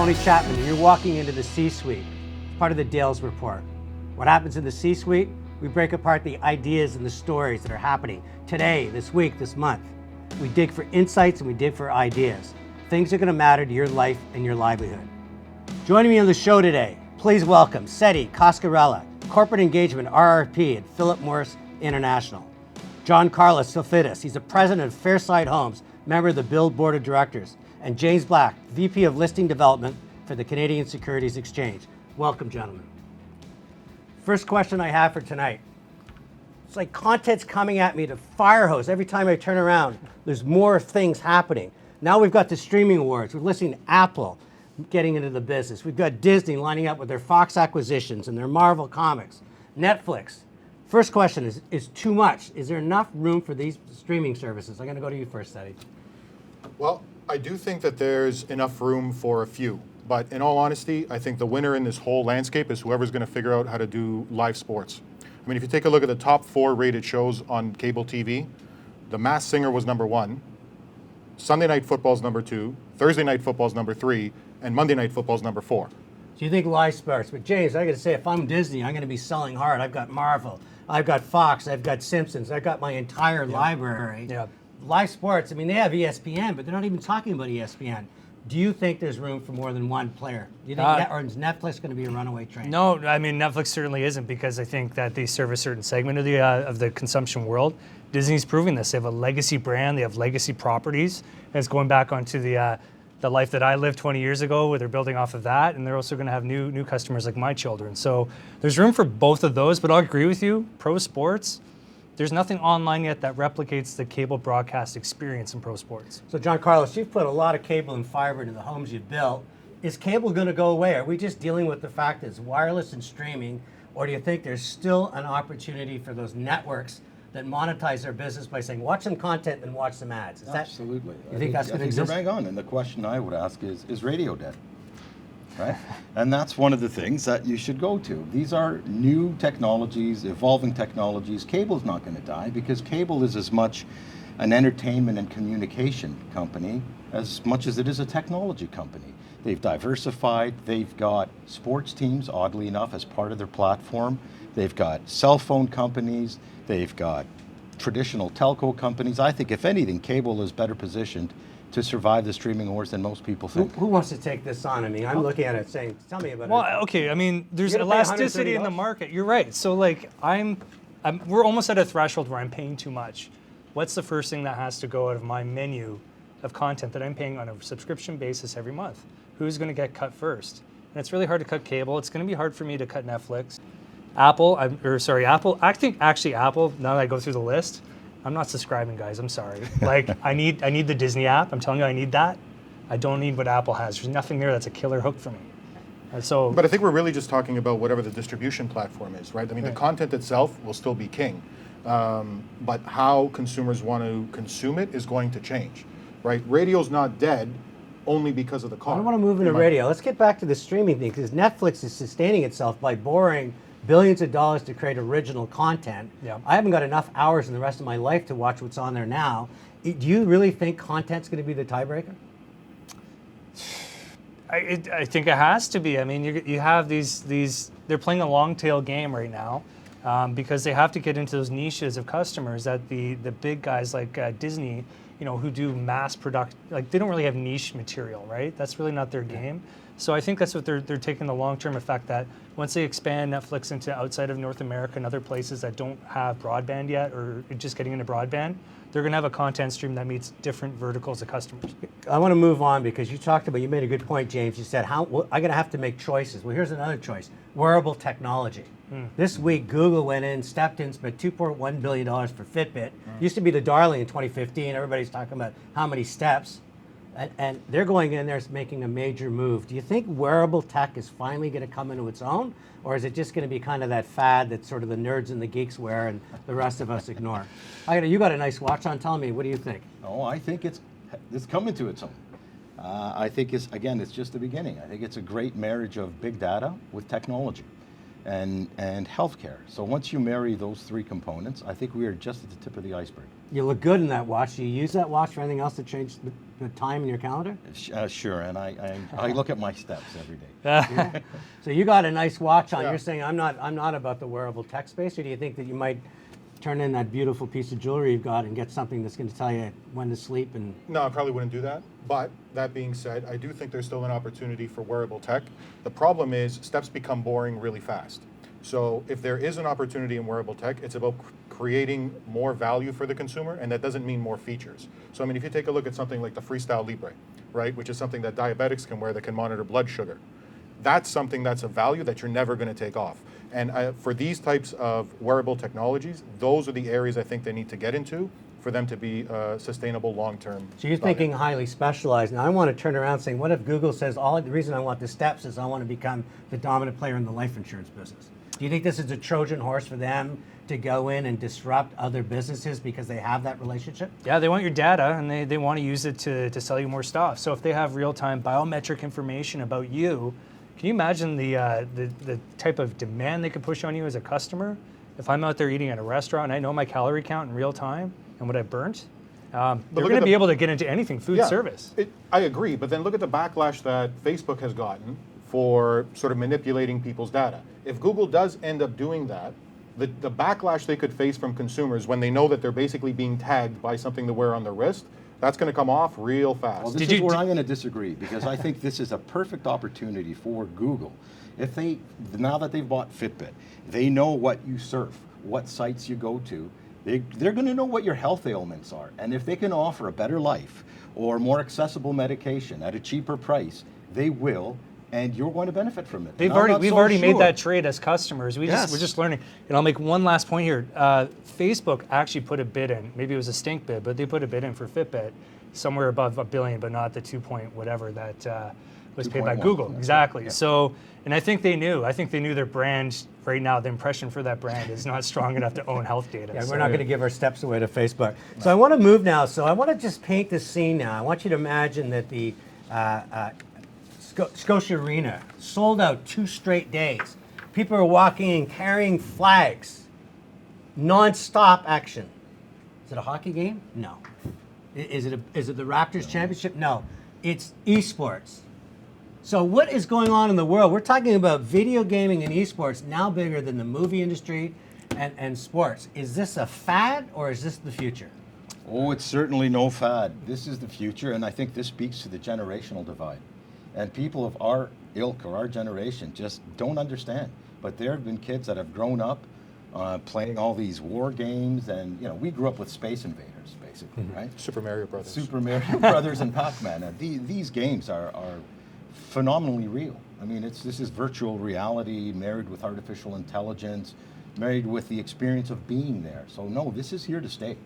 Tony Chapman, and you're walking into the C-suite, part of the Dales Report. What happens in the C-suite? We break apart the ideas and the stories that are happening today, this week, this month. We dig for insights and we dig for ideas. Things are going to matter to your life and your livelihood. Joining me on the show today, please welcome Seti Coscarella, Corporate Engagement RRP at Philip Morris International. John Carlos Sofidis, he's the president of Fairside Homes, member of the Build Board of Directors, and James Black, VP of Listing Development for the Canadian Securities Exchange. Welcome, gentlemen. First question I have for tonight. It's like content's coming at me to fire hose. Every time I turn around, there's more things happening. Now we've got the streaming awards. We're listening to Apple getting into the business. We've got Disney lining up with their Fox acquisitions and their Marvel comics. Netflix. First question is too much. Is there enough room for these streaming services? I'm going to go to you first, Seti. Well, I do think that there's enough room for a few, but in all honesty, I think the winner in this whole landscape is whoever's going to figure out how to do live sports. I mean, if you take a look at the top 4 rated shows on cable TV, The Masked Singer was number 1, Sunday Night Football's number 2, Thursday Night Football's number 3, and Monday Night Football's number 4. So you think live sports, but James, I got to say, if I'm Disney, I'm going to be selling hard. I've got Marvel, I've got Fox, I've got Simpsons, I've got my entire library. Yeah. Live sports, I mean, they have ESPN, but they're not even talking about ESPN. Do you think there's room for more than one player? Do you think or is Netflix going to be a runaway train? No, I mean, Netflix certainly isn't, because I think that they serve a certain segment of the consumption world. Disney's proving this. They have a legacy brand. They have legacy properties. That's going back onto the life that I lived 20 years ago, where they're building off of that, and they're also going to have new customers like my children. So there's room for both of those, but I'll agree with you. Pro sports, there's nothing online yet that replicates the cable broadcast experience in pro sports. So John Carlos, you've put a lot of cable and fiber into the homes you've built. Is cable going to go away? Are we just dealing with the fact that it's wireless and streaming, or do you think there's still an opportunity for those networks that monetize their business by saying, watch some content and watch some ads? Absolutely. You think that's going to exist? You're bang on. And the question I would ask is radio dead? Right? And that's one of the things that you should go to. These are new technologies, evolving technologies. Cable's not going to die, because cable is as much an entertainment and communication company as much as it is a technology company. They've diversified. They've got sports teams, oddly enough, as part of their platform. They've got cell phone companies. They've got traditional telco companies. I think, if anything, cable is better positioned to survive the streaming wars than most people think. Who wants to take this on? I mean, I'm looking at it saying, tell me about it. Well, okay, I mean, there's elasticity in the market. You're right. So, like, we're almost at a threshold where I'm paying too much. What's the first thing that has to go out of my menu of content that I'm paying on a subscription basis every month? Who's going to get cut first? And it's really hard to cut cable. It's going to be hard for me to cut Netflix. Apple. I think actually Apple, now that I go through the list, I'm not subscribing, guys. I'm sorry. Like, I need the Disney app. I'm telling you, I need that. I don't need what Apple has. There's nothing there that's a killer hook for me. But I think we're really just talking about whatever the distribution platform is, right? I mean, the content itself will still be king, but how consumers want to consume it is going to change, right? Radio's not dead only because of the cost. I don't want to move into radio. Let's get back to the streaming thing, because Netflix is sustaining itself by borrowing billions of dollars to create original content. Yeah. I haven't got enough hours in the rest of my life to watch what's on there now. Do you really think content's going to be the tiebreaker? I think it has to be. I mean, you have these. They're playing a long tail game right now, because they have to get into those niches of customers that the big guys like Disney, who do mass production, like, they don't really have niche material, right? That's really not their game. So I think that's what they're taking the long-term effect, that once they expand Netflix into outside of North America and other places that don't have broadband yet, or just getting into broadband, they're going to have a content stream that meets different verticals of customers. I want to move on, because you made a good point, James. You said, I'm going to have to make choices. Well, here's another choice: wearable technology. This week, Google went in, stepped in, spent $2.1 billion for Fitbit. Used to be the darling in 2015. Everybody's talking about how many steps. And they're going in there making a major move. Do you think wearable tech is finally going to come into its own? Or is it just going to be kind of that fad that sort of the nerds and the geeks wear and the rest of us ignore? You got a nice watch on. Tell me, what do you think? Oh, I think it's coming to its own. I think it's just the beginning. I think it's a great marriage of big data with technology and healthcare. So once you marry those 3 components, I think we are just at the tip of the iceberg. You look good in that watch. Do you use that watch for anything else to change the time in your calendar? Sure, and I look at my steps every day. Yeah. So you got a nice watch on. Yeah. You're saying I'm not about the wearable tech space, or do you think that you might turn in that beautiful piece of jewelry you've got and get something that's going to tell you when to sleep? And No, I probably wouldn't do that. But that being said, I do think there's still an opportunity for wearable tech. The problem is steps become boring really fast. So if there is an opportunity in wearable tech, it's about creating more value for the consumer, and that doesn't mean more features. So I mean, if you take a look at something like the Freestyle Libre, right, which is something that diabetics can wear that can monitor blood sugar, that's something that's a value that you're never going to take off. And for these types of wearable technologies, those are the areas I think they need to get into for them to be sustainable long-term. so you're thinking highly specialized. Now I want to turn around saying, what if Google says the reason I want the steps is I want to become the dominant player in the life insurance business? Do you think this is a Trojan horse for them to go in and disrupt other businesses because they have that relationship? Yeah, they want your data, and they want to use it to sell you more stuff. So if they have real-time biometric information about you, can you imagine the type of demand they could push on you as a customer? If I'm out there eating at a restaurant and I know my calorie count in real time and what I burnt, they're going to be able to get into anything, food service. I agree, but then look at the backlash that Facebook has gotten for sort of manipulating people's data. If Google does end up doing that, the backlash they could face from consumers when they know that they're basically being tagged by something to wear on their wrist, that's going to come off real fast. Well, this is where I'm going to disagree, because I think this is a perfect opportunity for Google. If now that they've bought Fitbit, they know what you surf, what sites you go to, they're going to know what your health ailments are. And if they can offer a better life or more accessible medication at a cheaper price, they will, and you're going to benefit from it. We've already made that trade as customers. We're just learning. And I'll make one last point here. Facebook actually put a bid in. Maybe it was a stink bid, but they put a bid in for Fitbit, somewhere above $1 billion, but not the 2 point whatever that was paid by Google. Exactly. Yeah. So, and I think they knew. I think they knew their brand right now. The impression for that brand is not strong enough to own health data. Yeah, so we're not going to give our steps away to Facebook. So I want to move now. So I want to just paint the scene now. I want you to imagine that the Scotia Arena sold out 2 straight days. People are walking and carrying flags, non-stop action. Is it a hockey game? No. Is it the Raptors championship? No. It's esports. So what is going on in the world? We're talking about video gaming and esports now bigger than the movie industry and sports. Is this a fad or is this the future? Oh, it's certainly no fad. This is the future, and I think this speaks to the generational divide. And people of our ilk or our generation just don't understand. But there have been kids that have grown up playing all these war games, and we grew up with Space Invaders, basically, right? Super Mario Brothers. Super Mario Brothers and Pac-Man. These games are phenomenally real. I mean, this is virtual reality married with artificial intelligence, married with the experience of being there. So no, this is here to stay.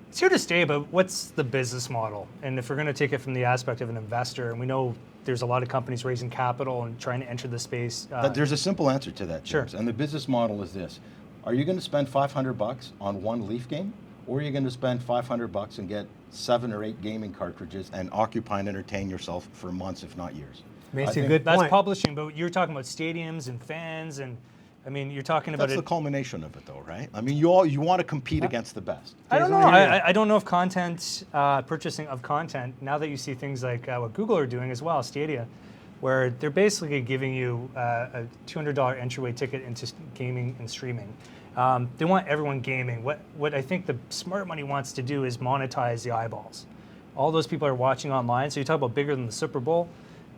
It's here to stay, but what's the business model? And if we're going to take it from the aspect of an investor, and we know there's a lot of companies raising capital and trying to enter the space. There's a simple answer to that, James. Sure. And the business model is this. Are you going to spend $500 on one Leaf game? Or are you going to spend $500 and get 7 or 8 gaming cartridges and occupy and entertain yourself for months, if not years? Makes a good point. That's publishing, but you're talking about stadiums and fans, and I mean, you're talking about That's the culmination of it, though, right? I mean, you want to compete against the best. I don't know. I don't know if content, purchasing of content, now that you see things like what Google are doing as well, Stadia, where they're basically giving you a $200 entryway ticket into gaming and streaming. They want everyone gaming. What I think the smart money wants to do is monetize the eyeballs. All those people are watching online, so you talk about bigger than the Super Bowl.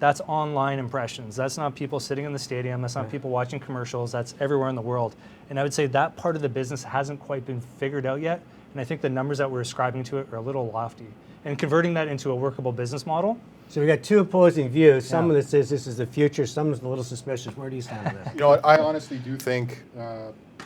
That's online impressions. That's not people sitting in the stadium. That's not people watching commercials. That's everywhere in the world. And I would say that part of the business hasn't quite been figured out yet. And I think the numbers that we're ascribing to it are a little lofty. And converting that into a workable business model. So we got 2 opposing views. Someone that says this is the future. Someone's a little suspicious. Where do you stand on this? You know what? I honestly do think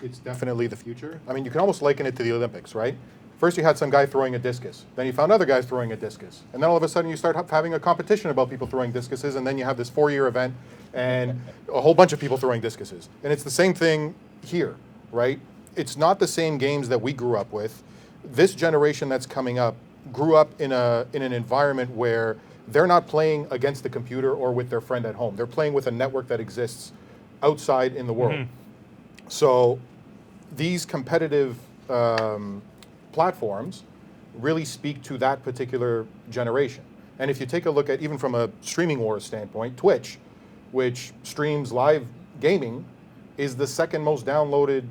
it's definitely the future. I mean, you can almost liken it to the Olympics, right? First you had some guy throwing a discus. Then you found other guys throwing a discus. And then all of a sudden you start having a competition about people throwing discuses, and then you have this 4-year event and a whole bunch of people throwing discuses. And it's the same thing here, right? It's not the same games that we grew up with. This generation that's coming up grew up in an environment where they're not playing against the computer or with their friend at home. They're playing with a network that exists outside in the world. So these competitive platforms really speak to that particular generation. And if you take a look at, even from a streaming wars standpoint, Twitch, which streams live gaming, is the second most downloaded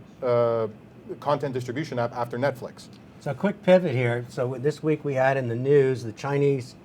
content distribution app after Netflix. So a quick pivot here. So this week we had in the news the Chinese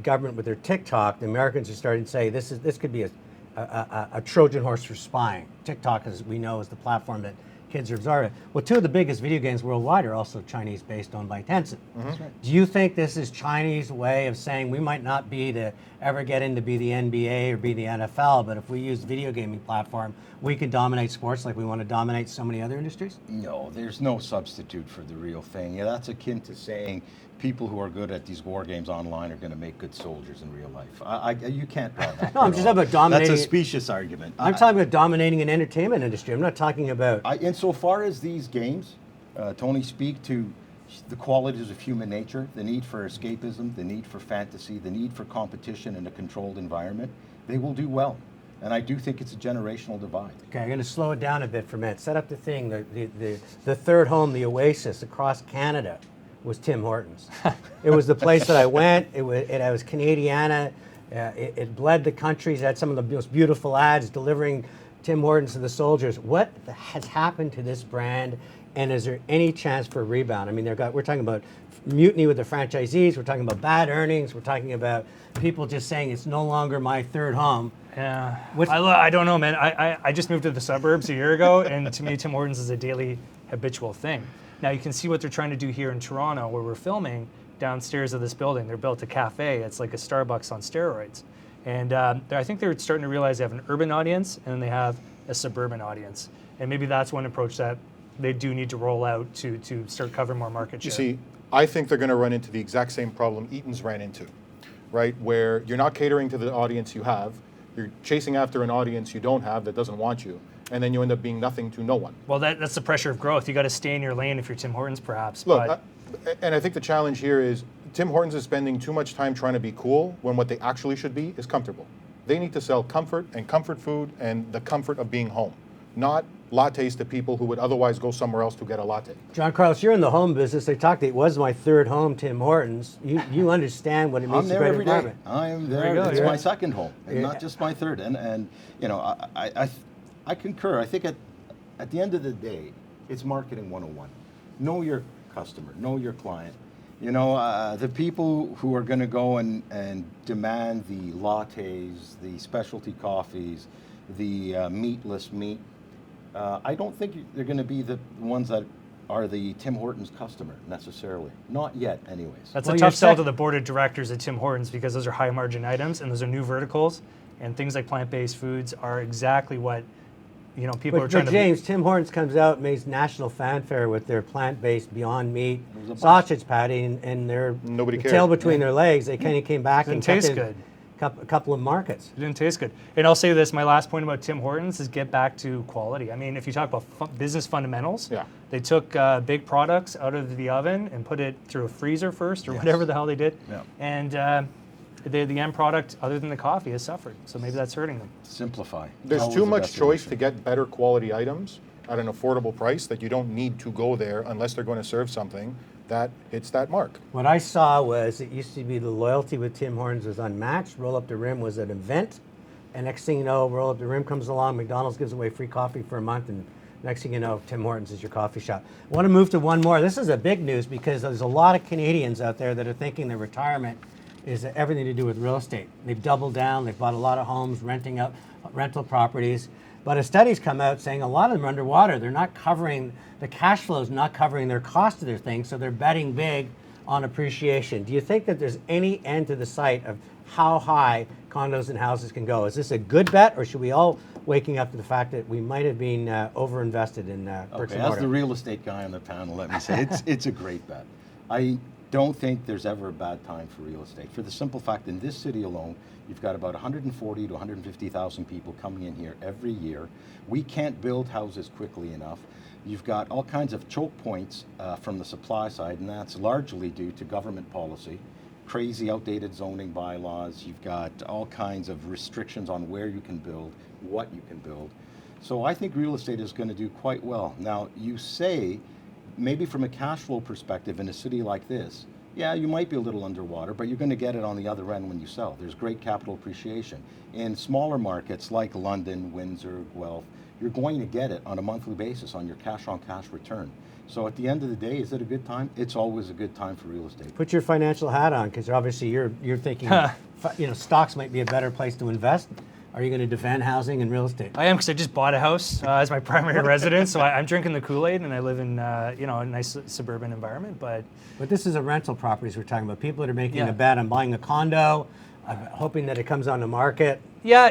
government with their TikTok. The Americans are starting to say this could be a Trojan horse for spying. TikTok, as we know, is the platform that kids are absorbing. Well, two of the biggest video games worldwide are also Chinese-based, owned by Tencent. That's right. Do you think this is Chinese way of saying we might not be to ever get into be the NBA or be the NFL, but if we use video gaming platform, we can dominate sports like we want to dominate so many other industries? No, there's no substitute for the real thing. Yeah, that's akin to saying people who are good at these war games online are going to make good soldiers in real life. You can't draw that. No, I'm just talking about dominating. That's a specious argument. I'm talking about dominating an entertainment industry. I'm not talking about. Insofar as these games, Tony, speak to the qualities of human nature, the need for escapism, the need for fantasy, the need for competition in a controlled environment, they will do well. And I do think it's a generational divide. Okay, I'm going to slow it down a bit for a minute. Set up the thing, the third home, the oasis across Canada was Tim Hortons. It was the place that I went. It was Canadiana. It bled the countries. It had some of the most beautiful ads delivering Tim Hortons to the soldiers. What has happened to this brand, and is there any chance for a rebound? I mean, we're talking about mutiny with the franchisees. We're talking about bad earnings. We're talking about people just saying it's no longer my third home. Yeah, I don't know, man. I just moved to the suburbs a year ago, and to me, Tim Hortons is a daily habitual thing. Now you can see what they're trying to do here in Toronto, where we're filming downstairs of this building. They're built a cafe. It's like a Starbucks on steroids. And I think they're starting to realize they have an urban audience and then they have a suburban audience. And maybe that's one approach that they do need to roll out to start covering more market share. You see, I think they're going to run into the exact same problem Eaton's ran into, right? Where you're not catering to the audience you have, you're chasing after an audience you don't have that doesn't want you, and then you end up being nothing to no one. Well, that's the pressure of growth. You got to stay in your lane if you're Tim Hortons, perhaps. Look, and I think the challenge here is Tim Hortons is spending too much time trying to be cool when what they actually should be is comfortable. They need to sell comfort and comfort food and the comfort of being home, not lattes to people who would otherwise go somewhere else to get a latte. John Carlos, you're in the home business. I talked. It was my third home, Tim Hortons. You understand what it means to I'm there great every environment. day. I am there. There you go, It's yeah. my second home, and not just my third. And you know, I concur. I think at the end of the day, it's marketing 101. Know your customer. Know your client. You know, the people who are going to go and demand the lattes, the specialty coffees, the meatless meat, I don't think they're going to be the ones that are the Tim Hortons customer necessarily. Not yet, anyways. That's a tough sell to the board of directors at Tim Hortons because those are high margin items and those are new verticals, and things like plant-based foods are exactly what people are trying to. James, Tim Hortons comes out and makes national fanfare with their plant-based Beyond Meat sausage patty and their tail between their legs. They kind of came back and tastes good. A couple of markets. It didn't taste good. And I'll say this, my last point about Tim Hortons is get back to quality. I mean, if you talk about business fundamentals, they took big products out of the oven and put it through a freezer first or whatever the hell they did. Yeah. And the end product, other than the coffee, has suffered. So maybe that's hurting them. Simplify. There's Always too the much best choice solution. to get better quality items at an affordable price that you don't need to go there unless they're going to serve something that hits that mark. What I saw was it used to be the loyalty with Tim Hortons was unmatched. Roll Up the Rim was an event. And next thing you know, Roll Up the Rim comes along, McDonald's gives away free coffee for a month, and next thing you know, Tim Hortons is your coffee shop. I want to move to one more. This is a big news because there's a lot of Canadians out there that are thinking their retirement is everything to do with real estate. They've doubled down, they've bought a lot of homes, renting out rental properties. But a study's come out saying a lot of them are underwater. They're not covering, the cash flow is not covering their cost of their things, so they're betting big on appreciation. Do you think that there's any end to the sight of how high condos and houses can go? Is this a good bet, or should we all waking up to the fact that we might have been overinvested in bricks and As mortar? the real estate guy on the panel, let me say it's a great bet. I don't think there's ever a bad time for real estate, for the simple fact in this city alone, you've got about 140 to 150,000 people coming in here every year. We can't build houses quickly enough. You've got all kinds of choke points from the supply side, and that's largely due to government policy, crazy outdated zoning bylaws. You've got all kinds of restrictions on where you can build, what you can build. So I think real estate is going to do quite well. Now, you say, maybe from a cash flow perspective in a city like this, yeah, you might be a little underwater, but you're going to get it on the other end when you sell. There's great capital appreciation. In smaller markets like London, Windsor, Guelph, you're going to get it on a monthly basis on your cash-on-cash return. So at the end of the day, is it a good time? It's always a good time for real estate. Put your financial hat on, because obviously you're thinking, stocks might be a better place to invest. Are you going to defend housing and real estate? I am, because I just bought a house as my primary residence, so I'm drinking the Kool-Aid, and I live in a nice suburban environment. But this is a rental properties we're talking about. People that are making a bet on buying a condo, hoping that it comes on the market. Yeah,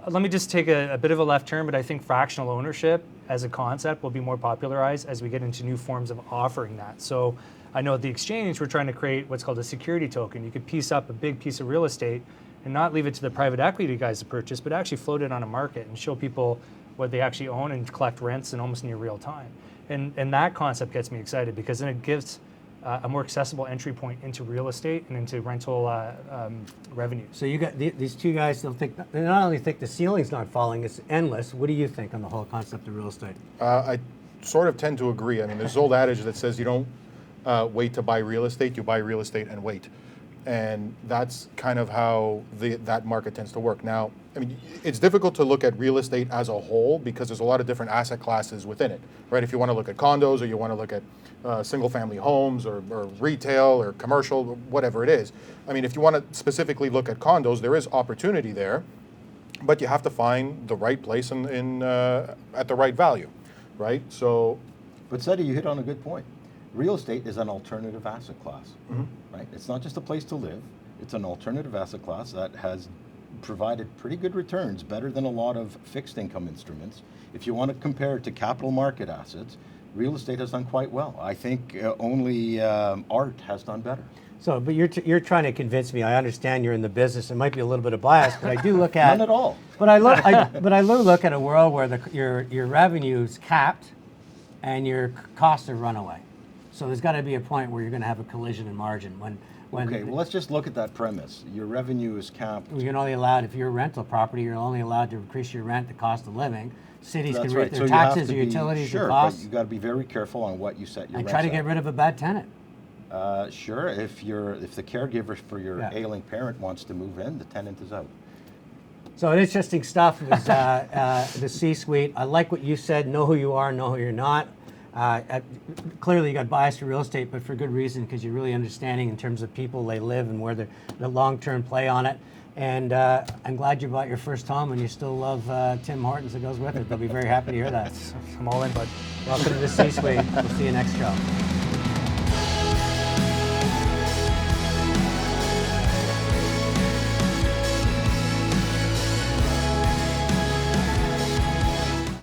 let me just take a bit of a left turn, but I think fractional ownership as a concept will be more popularized as we get into new forms of offering that. So I know at the exchange, we're trying to create what's called a security token. You could piece up a big piece of real estate and not leave it to the private equity guys to purchase, but actually float it on a market and show people what they actually own and collect rents in almost near real time. And that concept gets me excited, because then it gives a more accessible entry point into real estate and into rental revenue. So you got these two guys. They not only think the ceiling's not falling; it's endless. What do you think on the whole concept of real estate? I sort of tend to agree. I mean, there's an old adage that says you don't wait to buy real estate; you buy real estate and wait. And that's kind of how that market tends to work. Now, I mean, it's difficult to look at real estate as a whole, because there's a lot of different asset classes within it, right? If you want to look at condos, or you want to look at single-family homes, or retail, or commercial, whatever it is. I mean, if you want to specifically look at condos, there is opportunity there, but you have to find the right place at the right value, right? So, but Seti, you hit on a good point. Real estate is an alternative asset class, right? It's not just a place to live. It's an alternative asset class that has provided pretty good returns, better than a lot of fixed income instruments. If you want to compare it to capital market assets, real estate has done quite well. I think only art has done better. So, but you're trying to convince me. I understand you're in the business. It might be a little bit of bias, but I do look at None at all. But I look at a world where your revenue is capped, and your costs are runaway. So there's got to be a point where you're going to have a collision in margin when. Okay, well, let's just look at that premise. Your revenue is capped. You're only allowed, if you're a rental property, you're only allowed to increase your rent, the cost of living. Cities can raise their taxes, your utilities, your costs. But you got to be very careful on what you set your rent. And try to get rid of a bad tenant. Sure, if the caregiver for your ailing parent wants to move in, the tenant is out. So interesting stuff. It was the C-suite. I like what you said. Know who you are, know who you're not. Clearly you got bias for real estate, but for good reason, because you're really understanding in terms of people, they live, and where the long-term play on it. And I'm glad you bought your first home, and you still love Tim Hortons that goes with it. They'll be very happy to hear that. I'm all in, bud. Welcome to the C-suite. We'll see you next show.